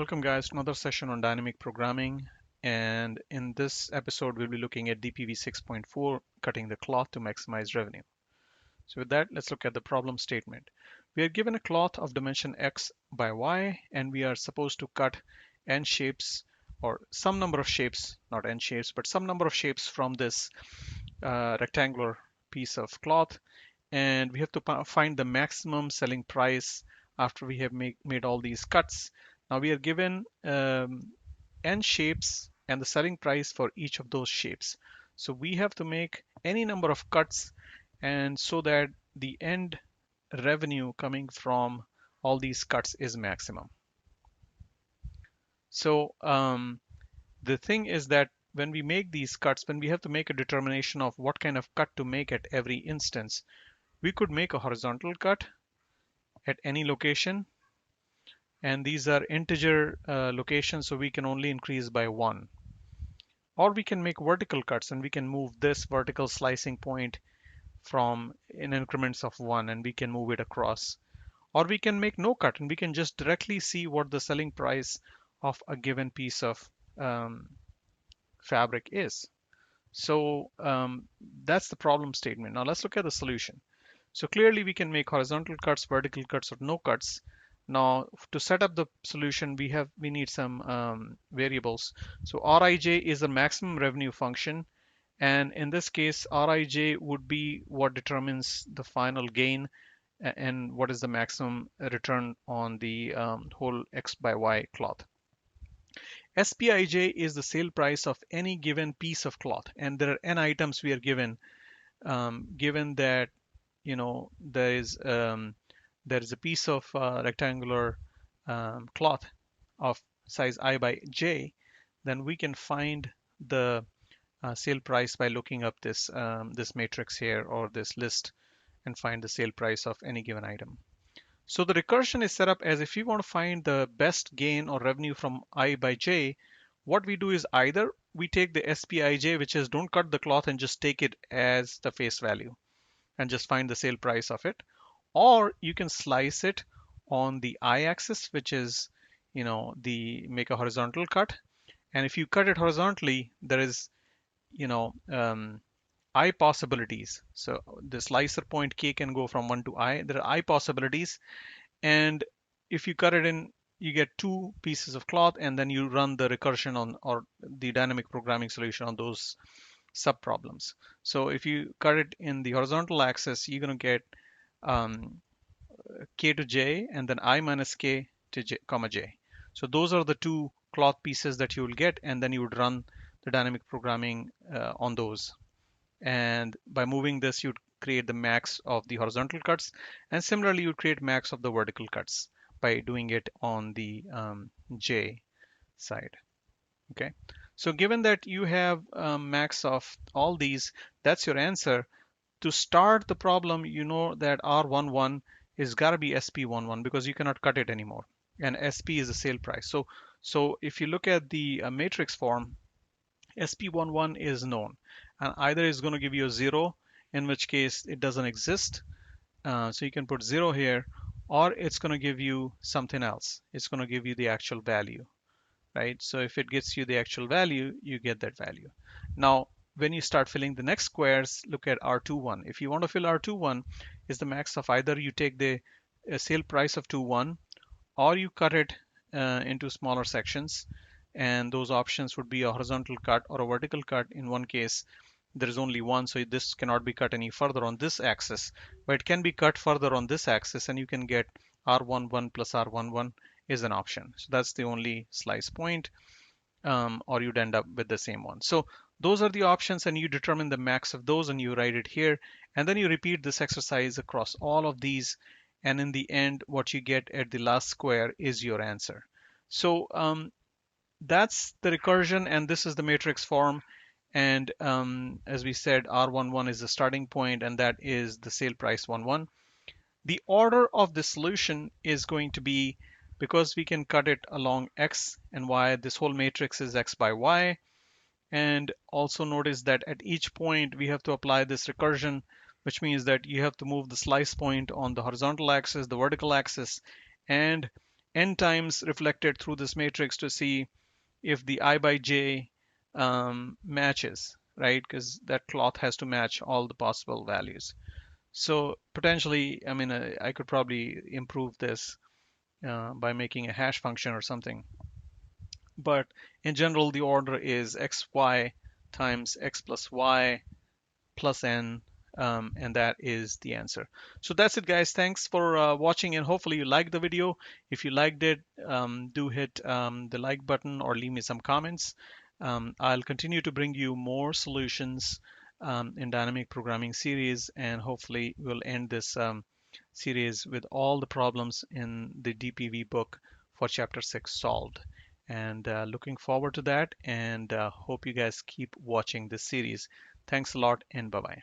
Welcome guys to another session on dynamic programming, and in this episode we'll be looking at DPV 6.4, cutting the cloth to maximize revenue. So with that, let's look at the problem statement. We are given a cloth of dimension x by y, and we are supposed to cut n shapes or some number of shapes, not n shapes, but some number of shapes from this rectangular piece of cloth, and we have to find the maximum selling price after we have made all these cuts. Now we are given n shapes and the selling price for each of those shapes. So we have to make any number of cuts, and so that the end revenue coming from all these cuts is maximum. So the thing is that when we make these cuts, when we have to make a determination of what kind of cut to make at every instance, we could make a horizontal cut at any location, and these are integer locations, so we can only increase by 1. Or we can make vertical cuts, and we can move this vertical slicing point from in increments of 1, and we can move it across. Or we can make no cut, and we can just directly see what the selling price of a given piece of um, fabric is. So that's the problem statement. Now let's look at the solution. So clearly we can make horizontal cuts, vertical cuts, or no cuts. Now to set up the solution, we need some variables. So Rij is the maximum revenue function, and in this case Rij would be what determines the final gain and what is the maximum return on the whole X by Y cloth. SPIJ is the sale price of any given piece of cloth, and there are n items we are given. Given that there is a piece of rectangular cloth of size I by j, then we can find the sale price by looking up this matrix here or this list and find the sale price of any given item. So the recursion is set up as if you want to find the best gain or revenue from I by j, what we do is either we take the SPIJ, which is don't cut the cloth and just take it as the face value and just find the sale price of it, or you can slice it on the I-axis, which is the make a horizontal cut. And if you cut it horizontally, there is you know I possibilities. So the slicer point k can go from 1 to I. There are I possibilities, and if you cut it in, you get two pieces of cloth, and then you run the recursion on or the dynamic programming solution on those sub problems. So if you cut it in the horizontal axis, you're going to get um, k to j and then I minus k to j comma j. So those are the two cloth pieces that you will get, and then you would run the dynamic programming on those. And by moving this, you'd create the max of the horizontal cuts, and similarly you create max of the vertical cuts by doing it on the j side. Okay, so given that you have max of all these, that's your answer. To start the problem, you know that R11 is gotta be SP11 because you cannot cut it anymore, and SP is the sale price. So if you look at the matrix form, SP11 is known, and either is going to give you a 0, in which case it doesn't exist. So you can put 0 here, or it's going to give you something else. It's going to give you the actual value, right? So if it gets you the actual value, you get that value. Now, when you start filling the next squares, look at R21. If you want to fill R21, is the max of either you take the sale price of 21, or you cut it into smaller sections, and those options would be a horizontal cut or a vertical cut. In one case, there is only one, so this cannot be cut any further on this axis, but it can be cut further on this axis, and you can get R11 plus R11 is an option. So that's the only slice point, or you'd end up with the same one. So those are the options, and you determine the max of those, and you write it here, and then you repeat this exercise across all of these, and in the end, what you get at the last square is your answer. So that's the recursion, and this is the matrix form. And as we said, R11 is the starting point, and that is the sale price 11. The order of the solution is going to be, because we can cut it along x and y, this whole matrix is x by y. And also notice that at each point we have to apply this recursion, which means that you have to move the slice point on the horizontal axis, the vertical axis, and n times reflected through this matrix to see if the I by j matches, right? Because that cloth has to match all the possible values. So potentially, I mean, I could probably improve this by making a hash function or something. But in general, the order is xy times x plus y plus n, and that is the answer. So that's it, guys. Thanks for watching, and hopefully you liked the video. If you liked it, do hit the like button or leave me some comments. I'll continue to bring you more solutions in dynamic programming series, and hopefully we'll end this series with all the problems in the DPV book for chapter 6 solved. And looking forward to that, and hope you guys keep watching this series. Thanks a lot, and bye bye.